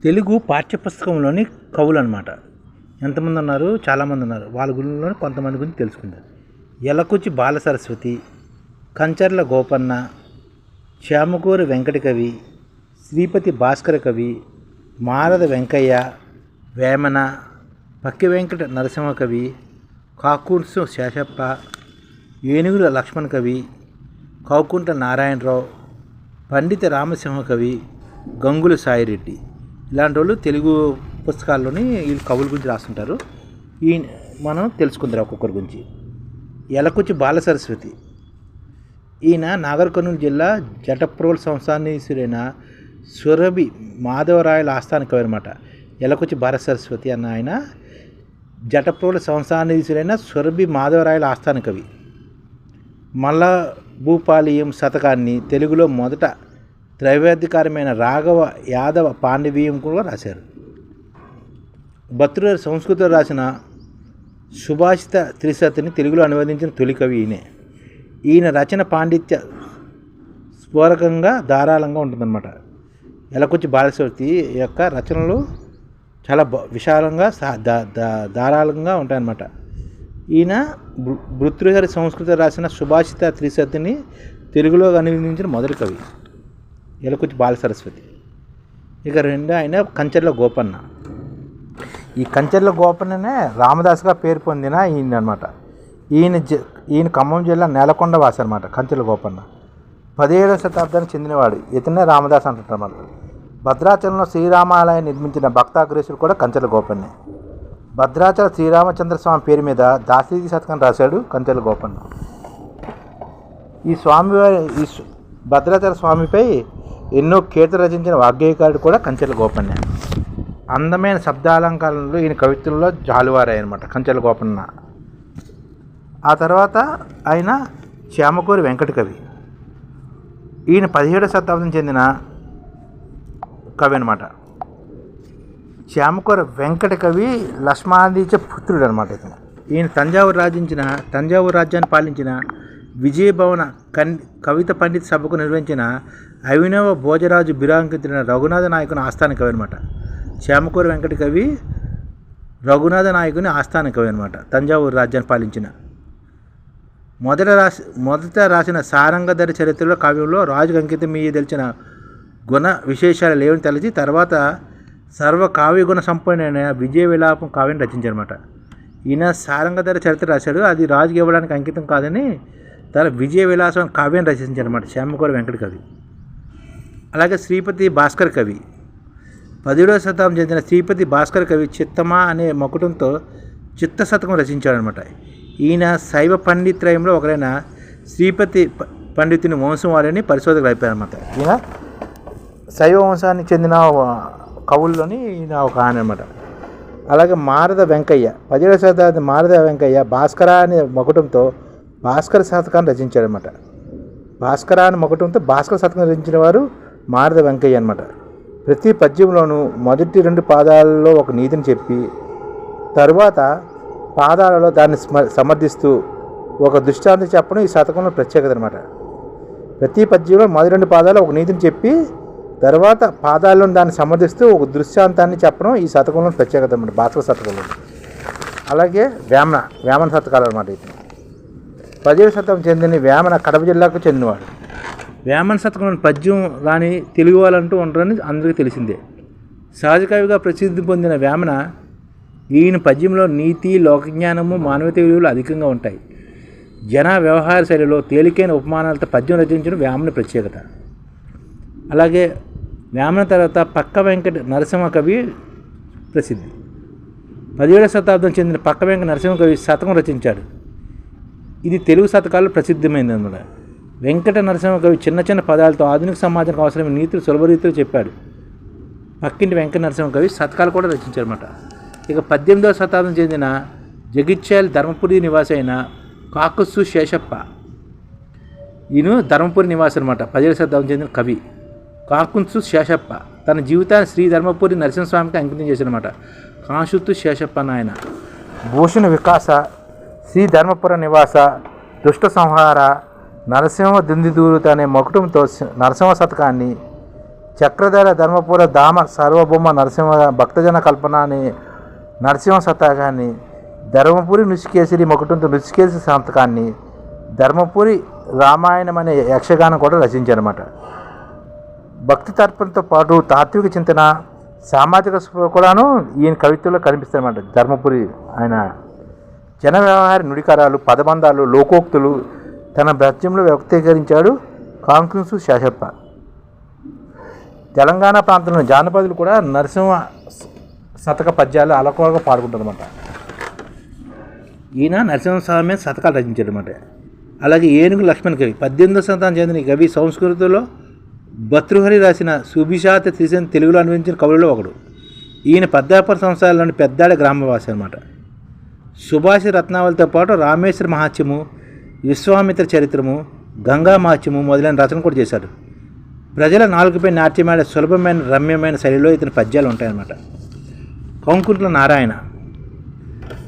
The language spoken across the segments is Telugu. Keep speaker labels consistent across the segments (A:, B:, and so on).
A: తెలుగు పాఠ్యపుస్తకంలోని కవులు అనమాట. ఎంతమంది ఉన్నారు? చాలామంది ఉన్నారు. వాళ్ళ గురించి కొంతమంది గురించి తెలుసుకుందాం. యలకుచి బాలసరస్వతి, కంచర్ల గోపన్న, శ్యామకూరి వెంకట కవి, శ్రీపతి భాస్కర కవి, మారద వెంకయ్య, వేమన, పక్కి వెంకట నరసింహ కవి, కాకుర్సు శేషప్ప, ఏనుగుల లక్ష్మణ్ కవి, కౌకుంట నారాయణరావు, పండిత రామసింహ కవి, గంగుల సాయిరెడ్డి. ఇలాంటి వాళ్ళు తెలుగు పుస్తకాల్లోని ఈ కవుల గురించి రాస్తుంటారు. ఈ మనం తెలుసుకుందాం ఒక్కొక్కరి గురించి. యలకుచి బాలసరస్వతి, ఈయన నాగర్ కర్నూలు జిల్లా జటప్రోల్ సంస్థానీసుడైన సురభి మాధవరాయల ఆస్థాన కవి అనమాట. యలకుచి బాలసరస్వతి అన్న ఆయన జటప్రోల్ సంస్థానీసుడైన సురభి మాధవరాయల ఆస్థాన కవి. మల్ల భూపాలీయం శతకాన్ని తెలుగులో మొదట త్రైవేద్యకారమైన రాఘవ యాదవ పాండవీయం కూడా రాశారు. భర్తృహరి సంస్కృతంలో రాసిన సుభాషిత త్రిశతిని తెలుగులో అనువదించిన తొలి కవి ఈయనే. ఈయన రచన పాండిత్య స్ఫోరకంగా ధారాళంగా ఉంటుందన్నమాట. యలకుచి బాలసరస్వతి యొక్క రచనలు చాలా విశాలంగా ధారాళంగా ఉంటాయన్నమాట. ఈయన భర్తృహరి సంస్కృతం రాసిన సుభాషిత త్రిశతిని తెలుగులో అనువదించిన మొదటి కవి యలకుచి బాలసరస్వతి. ఇక రెండు ఆయన కంచర్ల గోపన్న. ఈ కంచర్ల గోపన్ననే రామదాస్గా పేరు పొందిన ఈయన అనమాట. ఈయన ఖమ్మం జిల్లా నేలకొండ వాసి అనమాట. కంచర్ల గోపన్న 17వ శతాబ్దానికి చెందినవాడు. ఇతనే రామదాస్ అంటారు అన్నమాట. భద్రాచలంలో శ్రీరామాలయం నిర్మించిన భక్తాగ్రేసుడు కూడా కంచర్ల గోపన్నే. భద్రాచల శ్రీరామచంద్ర స్వామి పేరు మీద దాసరి శతకం రాశాడు కంచర్ల గోపన్న. ఈ భద్రాచల స్వామిపై ఎన్నో కీర్తన రచించిన వాగ్గేయకారుడు కూడా కంచర్ల గోపన్నే. అందమైన శబ్దాలంకారంలో ఈయన కవిత్వంలో జాలువారాయనమాట కంచర్ల గోపన్న. ఆ తర్వాత ఆయన శ్యామకూరి వెంకట కవి. ఈయన 17వ శతాబ్దం చెందిన కవి అనమాట. శ్యామకూరి వెంకట కవి లక్ష్మణాదిత్య పుత్రుడు అనమాట. ఇతను ఈయన తంజావూరు రాజ్యాన్ని పాలించిన విజయభవన కవిత పండిత సభకు నిర్వహించిన అభినవ భోజరాజు బిరాంకితులైన రఘునాథ నాయకుని ఆస్థాన కవి అనమాట. శ్యామకూరి వెంకట కవి రఘునాథ నాయకుని ఆస్థాన కవి అనమాట. తంజావూరు రాజ్యాన్ని పాలించిన మొదట రాసిన సారంగధర చరిత్రలో కావ్యంలో రాజుకు అంకితం మీద తెలిసిన గుణ విశేషాలు లేవని తలచి తర్వాత సర్వ కావ్య గుణ సంపన్నైన విజయ విలాపం కావ్యం రచించారన్నమాట. ఈయన సారంగధర చరిత్ర రాశాడు. అది రాజుకి ఇవ్వడానికి అంకితం కాదని తన విజయ విలాసం కావ్యం రచించారన్నమాట శ్యామకూరి వెంకట కవి. అలాగే శ్రీపతి భాస్కర్ కవి. 17వ శతాబ్దం చెందిన శ్రీపతి భాస్కర్ కవి చిత్తమా అనే మకుటంతో చిత్త శతకం రచించాడనమాట. ఈయన శైవ పండిత్రయంలో ఒకరైన శ్రీపతి పండితుని వంశం వారిని పరిశోధకులు అయిపోయారన్నమాట. ఈయన శైవ వంశానికి చెందిన కవుల్లోని ఈయన ఒక ఆయన అనమాట. అలాగే మారద వెంకయ్య. 17వ శతాబ్దం మారద వెంకయ్య భాస్కర అనే మకుటంతో భాస్కర శతకాన్ని రచించాడనమాట. భాస్కర అనే మకుటంతో భాస్కర శతకం రచించిన వారు మారద వెంకయ్య అనమాట. ప్రతి పద్యంలోనూ మొదటి 2 పాదాలలో ఒక నీతిని చెప్పి తరువాత పాదాలలో దాన్ని సమర్థిస్తూ ఒక దృష్టాంతం చెప్పడం ఈ శతకంలో ప్రత్యేకత అనమాట. ప్రతి పద్యంలో మొదటి 2 పాదాలు ఒక నీతిని చెప్పి తర్వాత పాదాల్లో దాన్ని సమర్థిస్తూ ఒక దృష్టాంతాన్ని చెప్పడం ఈ శతకంలో ప్రత్యేకత అనమాట భాస్కర శతకంలో. అలాగే వేమన శతకాలు అనమాట. ఇది 10వ శతాబ్దం చెందిన వేమన కడప జిల్లాకు చెందినవాడు. వేమన శతకంలోని పద్యం రాని తెలుగు వాళ్ళంటూ ఉండరని అందరికీ తెలిసిందే. సహజ కవిగా ప్రసిద్ధి పొందిన వేమన ఈయన పద్యంలో నీతి, లోకజ్ఞానము, మానవీయ విలువలు అధికంగా ఉంటాయి. జన వ్యవహార శైలిలో తేలికైన ఉపమానాలతో పద్యం రచించడం వేమన ప్రత్యేకత. అలాగే వేమన తర్వాత పక్క వెంకట నరసింహ కవి ప్రసిద్ధి. 17వ శతాబ్దం చెందిన పక్క వెంకట నరసింహ కవి శతకం రచించాడు. ఇది తెలుగు శతకాల్లో ప్రసిద్ధమైంది అన్నమాట. వెంకట నరసింహ కవి చిన్న చిన్న పదాలతో ఆధునిక సమాజానికి అవసరమైన నీతులు సులభ రీతిలో చెప్పాడు. పక్కింటి వెంకట నరసింహ కవి శతకాలు కూడా రచించారన్నమాట. ఇక 18వ శతాబ్దం చెందిన జగిత్యాల ధర్మపురి నివాసి అయిన కాకుస్సు శేషప్ప. ఈయన ధర్మపురి నివాసి అనమాట. 17వ శతాబ్దం చెందిన కవి కాకుస్సు శేషప్ప తన జీవితాన్ని శ్రీ ధర్మపురి నరసింహస్వామికి అంకితం చేశారన్నమాట. కాకుస్సు శేషప్ప నాయన భూషణ వికాస, శ్రీ ధర్మపుర నివాస, దుష్ట సంహార, నరసింహ దుందిదూరుత అనే మకుటంతో నరసింహ శతకాన్ని చక్రధర ధర్మపుర ధామ సార్వభౌమ నరసింహ భక్తజన కల్పన అని నరసింహ శతకాన్ని, ధర్మపురి నృషికేశరి మొకటంతో నృషికేశ శతకాన్ని, ధర్మపురి రామాయణం అనే యక్షగానం కూడా రచించారన్నమాట. భక్తి తర్పణతో పాటు తాత్విక చింతన, సామాజిక స్పృహ కూడాను ఈయన కవిత్వంలో కనిపిస్తాయన్నమాట. ధర్మపురి ఆయన జన వ్యవహార నుడికారాలు, పదబంధాలు, లోకోక్తులు తన భద్యంలో వ్యక్తీకరించాడు కాంకుసు శాసప్ప. తెలంగాణ ప్రాంతంలోని జానపదులు కూడా నరసింహ శతక పద్యాలు అలకోగా పాడుకుంటారన్నమాట. ఈయన నరసింహస్వామి శతకాలు రచించారన్నమాట. అలాగే ఏనుగు లక్ష్మణ్ కవి 18వ శతాబ్దం చెందిన ఈ కవి సంస్కృతిలో భర్తృహరి రాసిన సుభిషాత తీసిన తెలుగులో అనువదించిన కవులలో ఒకడు. ఈయన 14 సంవత్సరాల్లోని పెద్దాడ గ్రామవాసి అనమాట. సుభాషి రత్నావళితో పాటు రామేశ్వర మహాత్మ్యము, విశ్వామిత్ర చరిత్రము, గంగా మహాత్మ్యము మొదలైన రచన కూడా చేశాడు. ప్రజల నాలుగుపై నాట్యమైన సులభమైన రమ్యమైన శైలిలో ఇతని పద్యాలు ఉంటాయన్నమాట. కంకుట్ల నారాయణ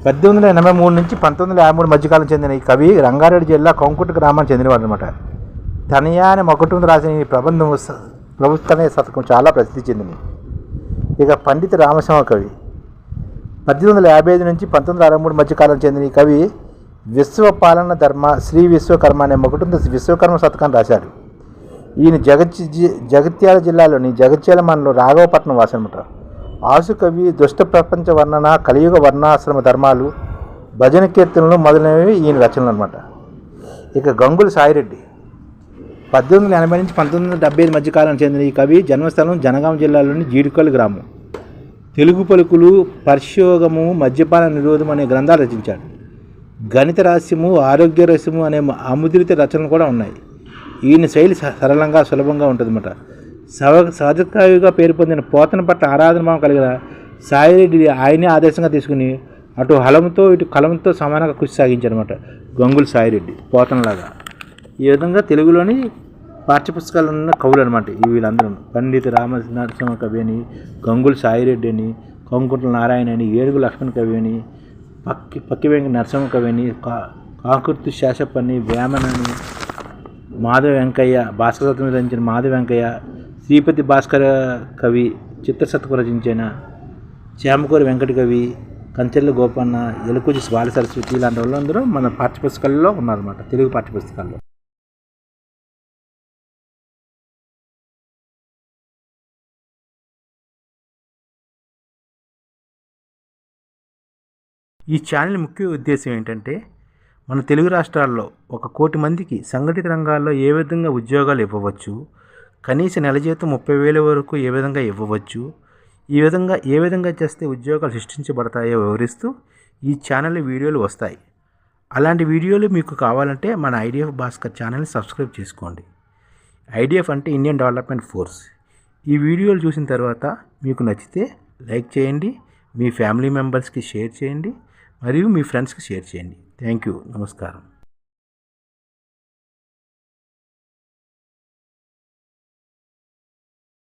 A: 1883 నుంచి 1953 మధ్యకాలం చెందిన ఈ కవి రంగారెడ్డి జిల్లా కంకుట గ్రామానికి చెందినవాడు అనమాట. తనయా అనే మొకటంతో రాసిన ఈ ప్రబంధం ప్రభుత్వనే శతకం చాలా ప్రసిద్ధి చెందింది. ఇక పండిత రామసింహ కవి 1855 నుంచి 1963 మధ్యకాలం చెందిన ఈ కవి విశ్వపాలన ధర్మ శ్రీ విశ్వకర్మ అనే మొకటంతో విశ్వకర్మ శతకాన్ని రాశాడు. ఈయన జగిత్యాల జిల్లాలోని జగిత్యాల మండలంలో రాఘవపట్నం వాసి అనమాట. ఆసు కవి దుష్ట ప్రపంచ వర్ణన, కలియుగ వర్ణాశ్రమ ధర్మాలు, భజన కీర్తనలు మొదలైనవి ఈయన రచనలు అనమాట. ఇక గంగుల సాయిరెడ్డి 1880 నుంచి 1975 మధ్యకాలం చెందిన ఈ కవి జన్మస్థలం జనగాం జిల్లాలోని జీడికల్లు గ్రామం. తెలుగు పలుకులు, పర్షయోగము, మద్యపాన నిరోధం అనే గ్రంథాలు రచించాడు. గణిత రహస్యము, ఆరోగ్య రహస్యము అనే అముద్రిత రచనలు కూడా ఉన్నాయి. ఈయన శైలి సరళంగా సులభంగా ఉంటుందన్నమాట. సహజకవిగా పేరు పొందిన పోతన పట్ల ఆరాధన భావం కలిగిన సాయిరెడ్డి ఆయనే ఆదర్శంగా తీసుకుని అటు హలంతో ఇటు కలంతో సమానంగా కృషి సాగించారన్నమాట. గంగుల సాయిరెడ్డి పోతనలాగా. ఈ విధంగా తెలుగులోని పాఠ్యపుస్తకాలు ఉన్న కవులు అనమాట వీళ్ళందరూ. పండిత నరసింహ కవి అని, గంగుల సాయిరెడ్డి అని, కంకుట్ల నారాయణ అని, ఏనుగు లక్ష్మణ్ కవి అని, పక్కి వెంకట నరసింహ కవి అని, కాకుర్తి శాసప్ప అని, వేమన్ అని, మాధవ వెంకయ్య భాస్కరత్వం రచించిన మాధవ వెంకయ్య, శ్రీపతి భాస్కర కవి చిత్రశతకం రచించిన చేమకూరి వెంకట కవి, కంచెర్ల గోపన్న, ఎలుకూజి బాల సరస్వతి ఇలాంటి వాళ్ళందరూ మన పాఠ్యపుస్తకాల్లో ఉన్నారన్నమాట, తెలుగు పాఠ్యపుస్తకాల్లో. ఈ ఛానల్ ముఖ్య ఉద్దేశం ఏంటంటే మన తెలుగు రాష్ట్రాల్లో 1 కోటి మందికి సంఘటిత రంగాల్లో ఏ విధంగా ఉద్యోగాలు ఇవ్వవచ్చు, కనీస నెల జీతం 30,000 వరకు ఏ విధంగా ఇవ్వవచ్చు, ఏ విధంగా చేస్తే ఉద్యోగాలు సృష్టించబడతాయో వివరిస్తూ ఈ ఛానల్ వీడియోలు వస్తాయి. అలాంటి వీడియోలు మీకు కావాలంటే మన ఐడిఎఫ్ భాస్కర్ ఛానల్ని సబ్స్క్రైబ్ చేసుకోండి. ఐడిఎఫ్ అంటే ఇండియన్ డెవలప్మెంట్ ఫోర్స్. ఈ వీడియోలు చూసిన తర్వాత మీకు నచ్చితే లైక్ చేయండి, మీ ఫ్యామిలీ మెంబర్స్కి షేర్ చేయండి, మరియు మీ ఫ్రెండ్స్కి షేర్ చేయండి. Thank you. నమస్కారం.